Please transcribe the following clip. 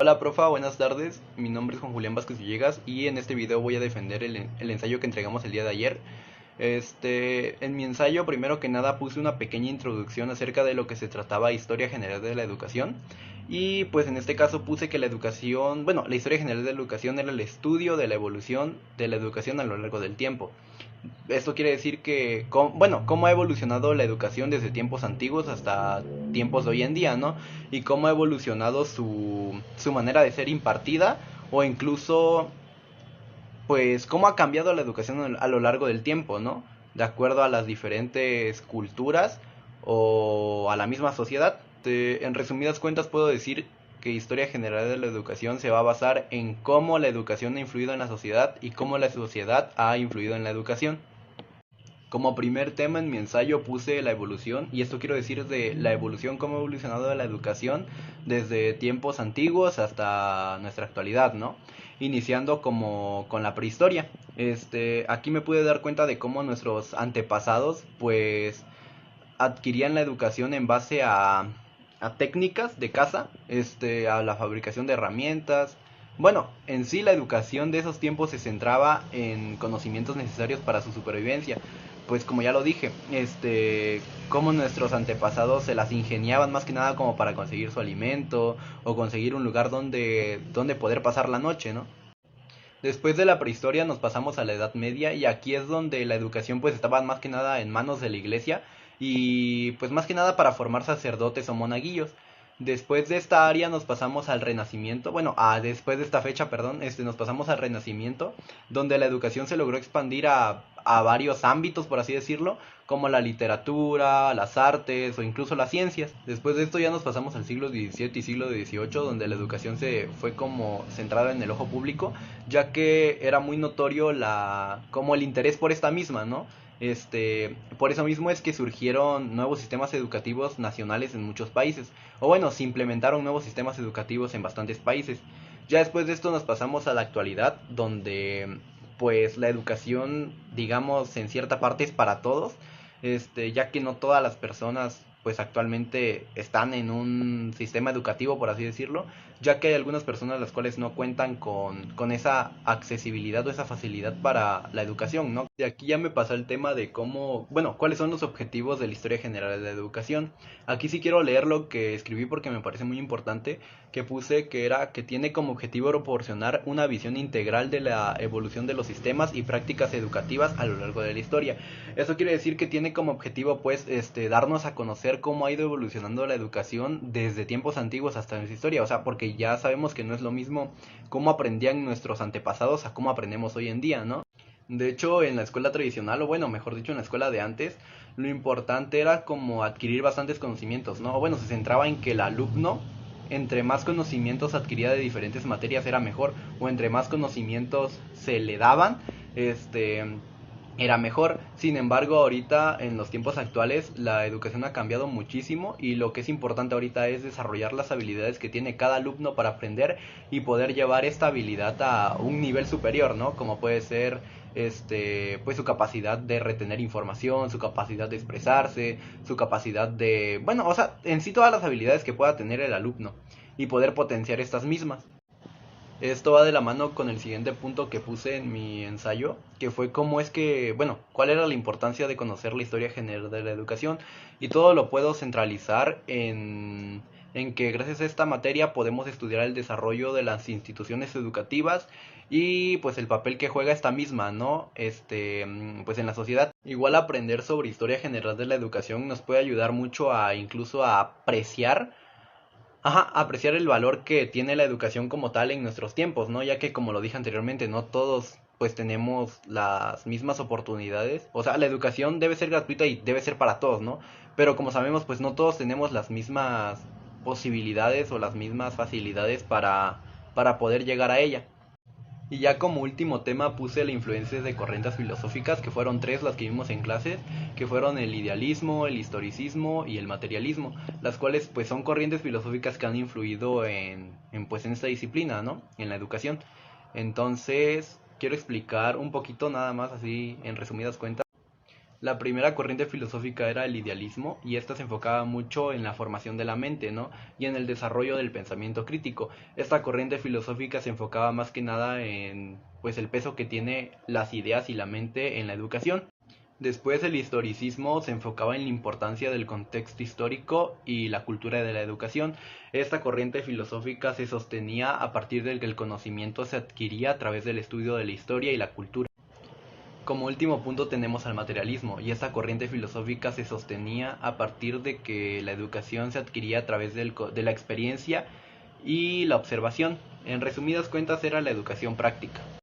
Hola profa, buenas tardes. Mi nombre es Juan Julián Vázquez Villegas y en este video voy a defender el ensayo que entregamos el día de ayer. En mi ensayo, primero que nada, puse una pequeña introducción acerca de lo que se trataba Historia General de la Educación. Y pues en este caso puse que la educación, bueno, la historia general de la educación era el estudio de la evolución de la educación a lo largo del tiempo. Esto quiere decir que, bueno, cómo ha evolucionado la educación desde tiempos antiguos hasta tiempos de hoy en día, ¿no? Y cómo ha evolucionado su manera de ser impartida o incluso, pues, cómo ha cambiado la educación a lo largo del tiempo, ¿no? De acuerdo a las diferentes culturas o a la misma sociedad. En resumidas cuentas puedo decir que Historia General de la Educación se va a basar en cómo la educación ha influido en la sociedad y cómo la sociedad ha influido en la educación. Como primer tema en mi ensayo puse la evolución, y esto quiero decir de la evolución, cómo ha evolucionado la educación desde tiempos antiguos hasta nuestra actualidad, ¿no? Iniciando como con la prehistoria. Aquí me pude dar cuenta de cómo nuestros antepasados, pues, adquirían la educación en base a técnicas de caza, a la fabricación de herramientas. Bueno, en sí la educación de esos tiempos se centraba en conocimientos necesarios para su supervivencia. Pues como ya lo dije, como nuestros antepasados se las ingeniaban más que nada como para conseguir su alimento o conseguir un lugar donde poder pasar la noche, ¿no? Después de la prehistoria nos pasamos a la Edad Media y aquí es donde la educación pues estaba más que nada en manos de la iglesia y pues más que nada para formar sacerdotes o monaguillos. Después de esta área nos pasamos al Renacimiento, bueno, después de esta fecha, perdón, nos pasamos al Renacimiento, donde la educación se logró expandir a varios ámbitos, por así decirlo, como la literatura, las artes o incluso las ciencias. Después de esto ya nos pasamos al siglo XVII y siglo XVIII, donde la educación se fue como centrada en el ojo público, ya que era muy notorio como el interés por esta misma, ¿no? Por eso mismo es que surgieron nuevos sistemas educativos nacionales en muchos países, o bueno, se implementaron nuevos sistemas educativos en bastantes países. Ya después de esto nos pasamos a la actualidad, donde pues la educación, digamos, en cierta parte es para todos, ya que no todas las personas pues actualmente están en un sistema educativo, por así decirlo, ya que hay algunas personas las cuales no cuentan con esa accesibilidad o esa facilidad para la educación, ¿no? Y aquí ya me pasa el tema de cómo, bueno, cuáles son los objetivos de la historia general de la educación. Aquí sí quiero leer lo que escribí porque me parece muy importante, que puse que era que tiene como objetivo proporcionar una visión integral de la evolución de los sistemas y prácticas educativas a lo largo de la historia. Eso quiere decir que tiene como objetivo pues darnos a conocer cómo ha ido evolucionando la educación desde tiempos antiguos hasta nuestra historia, o sea, porque ya sabemos que no es lo mismo cómo aprendían nuestros antepasados a cómo aprendemos hoy en día, ¿no? De hecho, en la escuela tradicional, o bueno, mejor dicho, en la escuela de antes, lo importante era como adquirir bastantes conocimientos, ¿no? O bueno, se centraba en que el alumno, entre más conocimientos adquiría de diferentes materias era mejor, o entre más conocimientos se le daban, era mejor. Sin embargo, ahorita en los tiempos actuales la educación ha cambiado muchísimo y lo que es importante ahorita es desarrollar las habilidades que tiene cada alumno para aprender y poder llevar esta habilidad a un nivel superior, ¿no? Como puede ser pues su capacidad de retener información, su capacidad de expresarse, su capacidad de, bueno, o sea, en sí todas las habilidades que pueda tener el alumno y poder potenciar estas mismas. Esto va de la mano con el siguiente punto que puse en mi ensayo, que fue cómo es que, bueno, cuál era la importancia de conocer la historia general de la educación. Y todo lo puedo centralizar en que gracias a esta materia podemos estudiar el desarrollo de las instituciones educativas y pues el papel que juega esta misma, ¿no? Pues en la sociedad. Igual aprender sobre historia general de la educación nos puede ayudar mucho a incluso a apreciar, ajá, apreciar el valor que tiene la educación como tal en nuestros tiempos, ¿no? Ya que como lo dije anteriormente, no todos pues tenemos las mismas oportunidades. O sea, la educación debe ser gratuita y debe ser para todos, ¿no? Pero como sabemos, pues no todos tenemos las mismas posibilidades o las mismas facilidades para poder llegar a ella. Y ya como último tema puse la influencia de corrientes filosóficas, que fueron tres las que vimos en clases, que fueron el idealismo, el historicismo y el materialismo, las cuales pues son corrientes filosóficas que han influido pues en esta disciplina, ¿no? En la educación. Entonces, quiero explicar un poquito nada más así en resumidas cuentas La primera corriente filosófica era el idealismo y esta se enfocaba mucho en la formación de la mente, ¿no? Y en el desarrollo del pensamiento crítico. Esta corriente filosófica se enfocaba más que nada en pues el peso que tiene las ideas y la mente en la educación. Después el historicismo se enfocaba en la importancia del contexto histórico y la cultura de la educación. Esta corriente filosófica se sostenía a partir del que el conocimiento se adquiría a través del estudio de la historia y la cultura. Como último punto tenemos al materialismo, y esta corriente filosófica se sostenía a partir de que la educación se adquiría a través de la experiencia y la observación. En resumidas cuentas era la educación práctica.